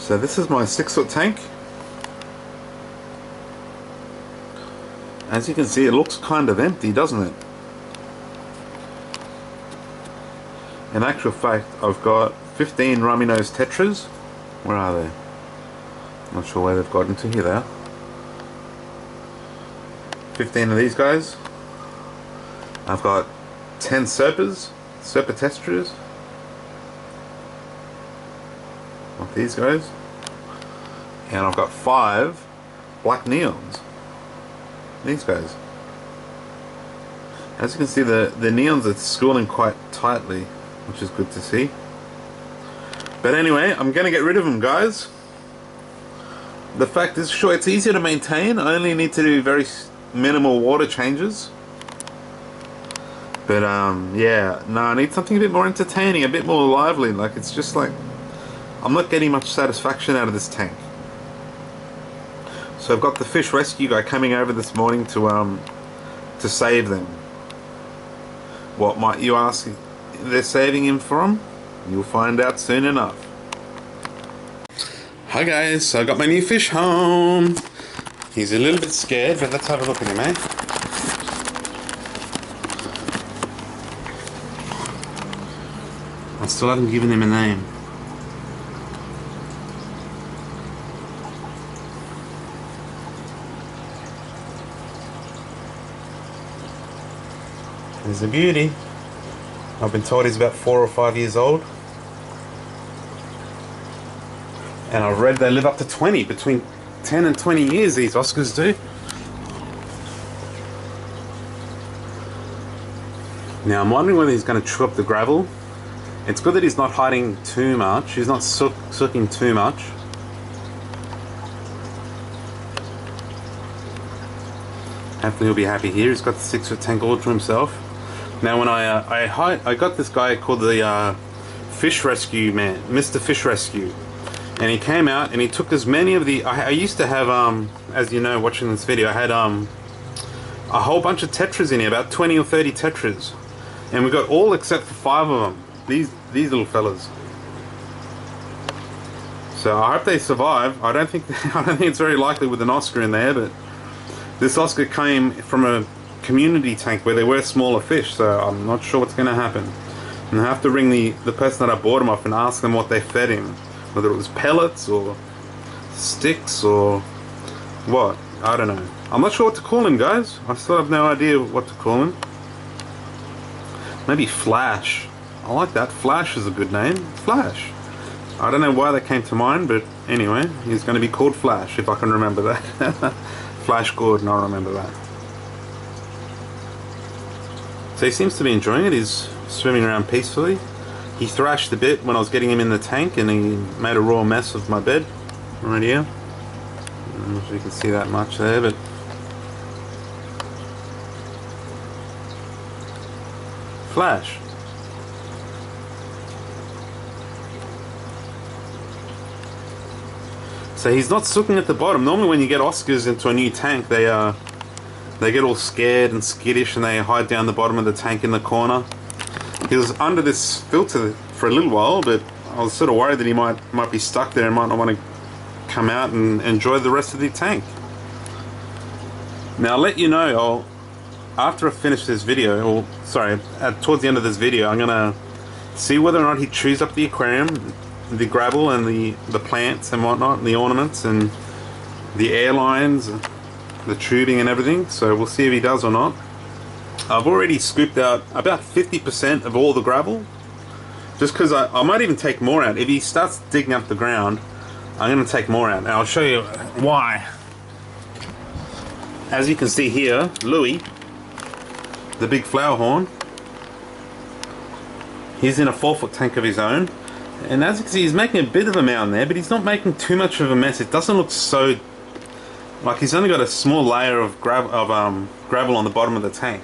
So this is my 6-foot tank. As you can see, it looks kind of empty, doesn't it? In actual fact, I've got 15 rummy nose tetras. Where are they? Not sure where they've got into. Here they are. 15 of these guys. I've got 10 Serpa tetras. Like these guys. And I've got 5 black neons. These guys. As you can see, the neons are schooling quite tightly, which is good to see. But anyway, I'm going to get rid of them, guys. The fact is, sure, it's easier to maintain. I only need to do very minimal water changes. But yeah, no, I need something a bit more entertaining, a bit more lively. Like, it's just like, I'm not getting much satisfaction out of this tank. So I've got the fish rescue guy coming over this morning to save them. What might you ask they're saving him from? You'll find out soon enough. Hi guys, so I got my new fish home. He's a little bit scared, but let's have a look at him, eh? I still haven't given him a name. He's a beauty. I've been told he's about 4 or 5 years old. And I've read they live up to 20, between 10 and 20 years, these Oscars do. Now I'm wondering whether he's going to chew up the gravel. It's good that he's not hiding too much. He's not sucking too much. Hopefully he'll be happy here. He's got the 6-foot tank all to himself. Now when I got this guy called the Fish Rescue man, Mr. Fish Rescue, and he came out and he took as many of the. I used to have as you know, watching this video, I had a whole bunch of tetras in here, about 20 or 30 tetras, and we got all except for 5 of them. These little fellas. So I hope they survive. I don't think it's very likely with an Oscar in there, but this Oscar came from a community tank where there were smaller fish, so I'm not sure what's going to happen. And I have to ring the person that I bought him off and ask them what they fed him, whether it was pellets or sticks or what. I don't know. I'm not sure what to call him, guys. I still have no idea what to call him. Maybe Flash. I like that. Flash is a good name. Flash. I don't know why that came to mind, but anyway, he's going to be called Flash, if I can remember that. Flash Gordon, I remember that. So he seems to be enjoying it. He's swimming around peacefully. He thrashed a bit when I was getting him in the tank, and he made a raw mess of my bed right here. I don't know if you can see that much there, but Flash. So he's not sucking at the bottom. Normally when you get Oscars into a new tank, they get all scared and skittish and they hide down the bottom of the tank in the corner. He was under this filter for a little while, but I was sort of worried that he might be stuck there and might not want to come out and enjoy the rest of the tank. Now I'll let you know, after I finish this video, or sorry, towards the end of this video, I'm gonna see whether or not he chews up the aquarium, the gravel and the plants and whatnot, and the ornaments and the air lines, the tubing and everything. So we'll see if he does or not. I've already scooped out about 50% of all the gravel, just because I might even take more out. If he starts digging up the ground, I'm going to take more out, and I'll show you why. As you can see here, Louis, the big flower horn, he's in a 4-foot tank of his own. And as you can see, he's making a bit of a mound there, but he's not making too much of a mess. It doesn't look so... like he's only got a small layer of gravel on the bottom of the tank.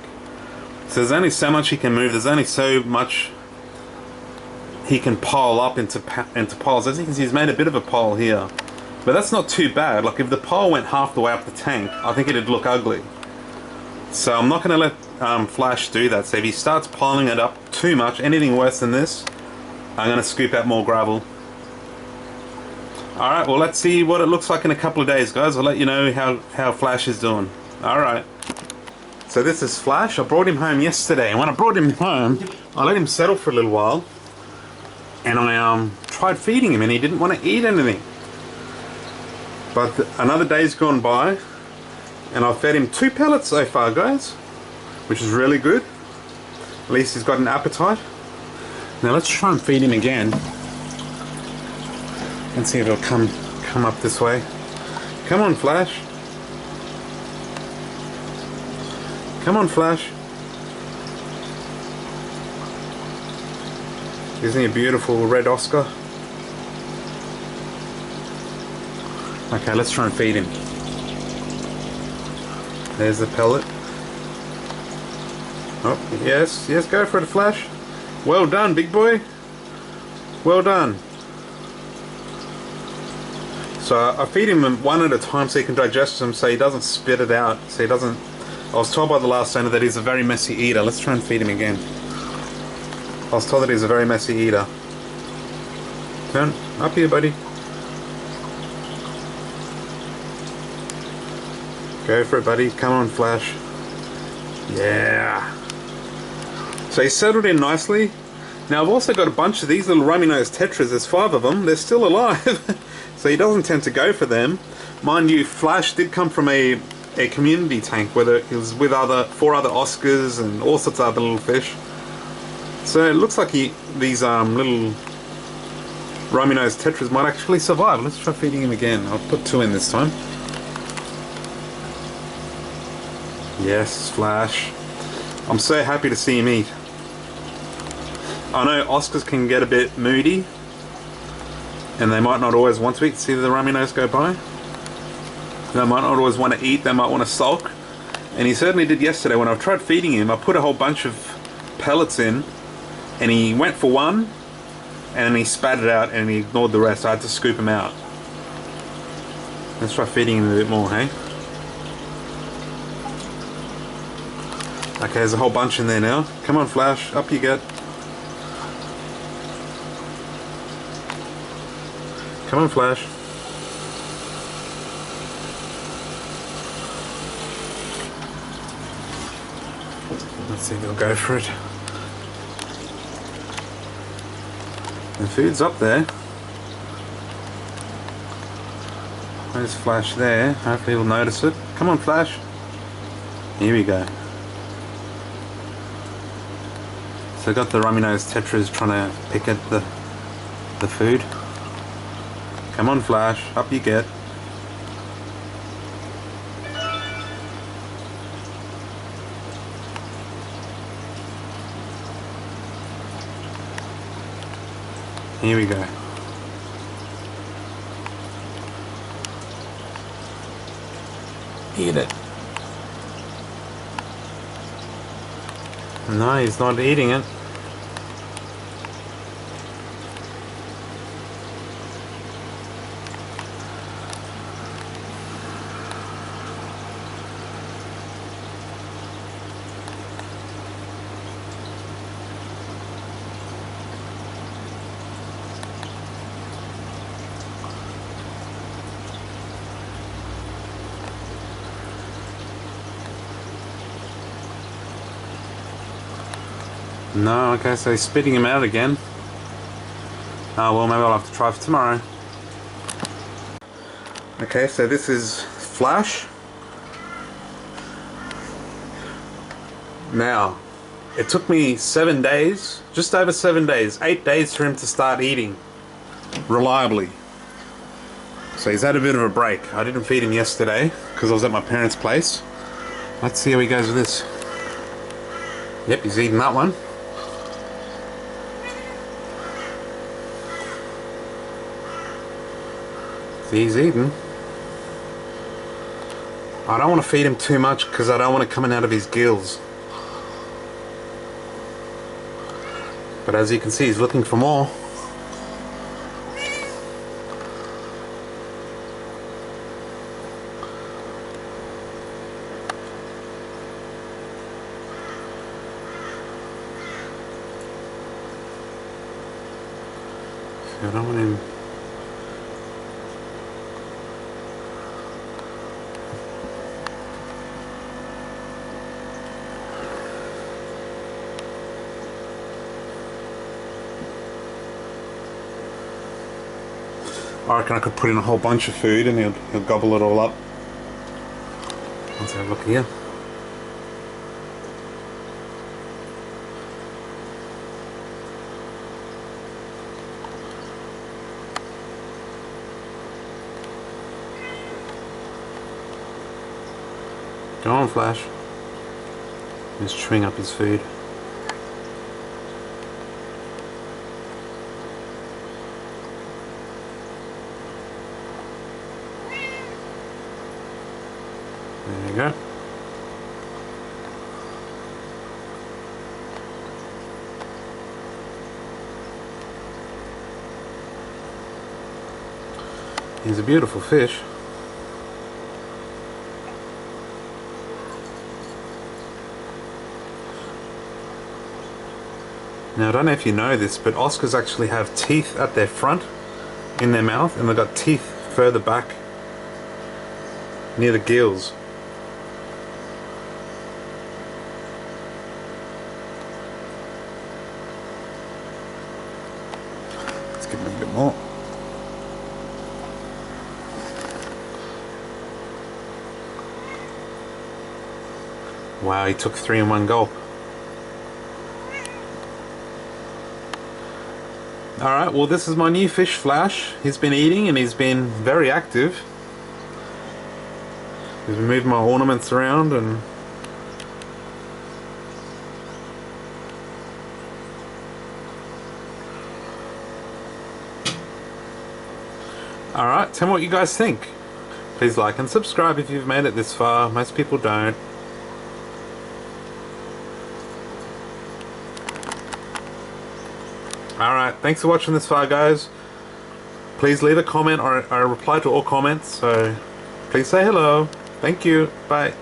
So there's only so much he can move. There's only so much he can pile up into piles. As you can see, he's made a bit of a pile here. But that's not too bad. Like if the pile went half the way up the tank, I think it'd look ugly. So I'm not going to let Flash do that. So if he starts piling it up too much, anything worse than this, I'm going to scoop out more gravel. Alright, well let's see what it looks like in a couple of days, guys. I'll let you know how Flash is doing. Alright. So this is Flash. I brought him home yesterday, and when I brought him home, I let him settle for a little while. And I tried feeding him, and he didn't want to eat anything. But another day's gone by, and I've fed him 2 pellets so far, guys. Which is really good. At least he's got an appetite. Now let's try and feed him again. Let's see if he'll come up this way. Come on, Flash. Come on, Flash. Isn't he a beautiful red Oscar? Okay, let's try and feed him. There's the pellet. Oh, yes, yes, go for it, Flash. Well done, big boy. Well done. So I feed him one at a time so he can digest them, so he doesn't spit it out. So he doesn't. I was told by the last owner that he's a very messy eater. Let's try and feed him again. I was told that he's a very messy eater. Turn up here, buddy. Go for it, buddy. Come on, Flash. Yeah. So he settled in nicely. Now I've also got a bunch of these little rummy-nosed tetras. There's 5 of them. They're still alive. So he doesn't tend to go for them. Mind you, Flash did come from a community tank where he was with 4 other Oscars and all sorts of other little fish. So it looks like these little rummy-nosed tetras might actually survive. Let's try feeding him again. I'll put 2 in this time. Yes, Flash. I'm so happy to see him eat. I know Oscars can get a bit moody, and they might not always want to eat. See the rummy nose go by? They might not always want to eat, they might want to sulk. And he certainly did yesterday. When I tried feeding him, I put a whole bunch of pellets in, and he went for one, and he spat it out, and he ignored the rest. I had to scoop him out. Let's try feeding him a bit more, hey? Okay, there's a whole bunch in there now. Come on, Flash, up you get. Come on, Flash. Let's see if he'll go for it. The food's up there. There's Flash there. Hopefully he'll notice it. Come on, Flash. Here we go. So I got the rummy-nosed tetras trying to pick at the food. Come on, Flash, up you get. Here we go. Eat it. No, he's not eating it. No, okay, so he's spitting him out again. Oh, well, maybe I'll have to try for tomorrow. Okay, so this is Flash. Now, it took me 7 days, just over 7 days, 8 days for him to start eating reliably. So he's had a bit of a break. I didn't feed him yesterday because I was at my parents' place. Let's see how he goes with this. Yep, he's eating that one. He's eating. I don't want to feed him too much because I don't want it coming out of his gills. But as you can see, he's looking for more. I don't want him. I reckon I could put in a whole bunch of food and he'll gobble it all up. Let's have a look here. Go on, Flash. He's chewing up his food. There you go. He's a beautiful fish. Now I don't know if you know this, but Oscars actually have teeth at their front in their mouth, and they've got teeth further back near the gills. Let's give him a bit more. Wow, he took 3 in one gulp. Alright, well this is my new fish, Flash. He's been eating and he's been very active. He's been moving my ornaments around and... Alright, tell me what you guys think. Please like and subscribe if you've made it this far. Most people don't. Alright, thanks for watching this far, guys. Please leave a comment, or I reply to all comments, so please say hello. Thank you. Bye.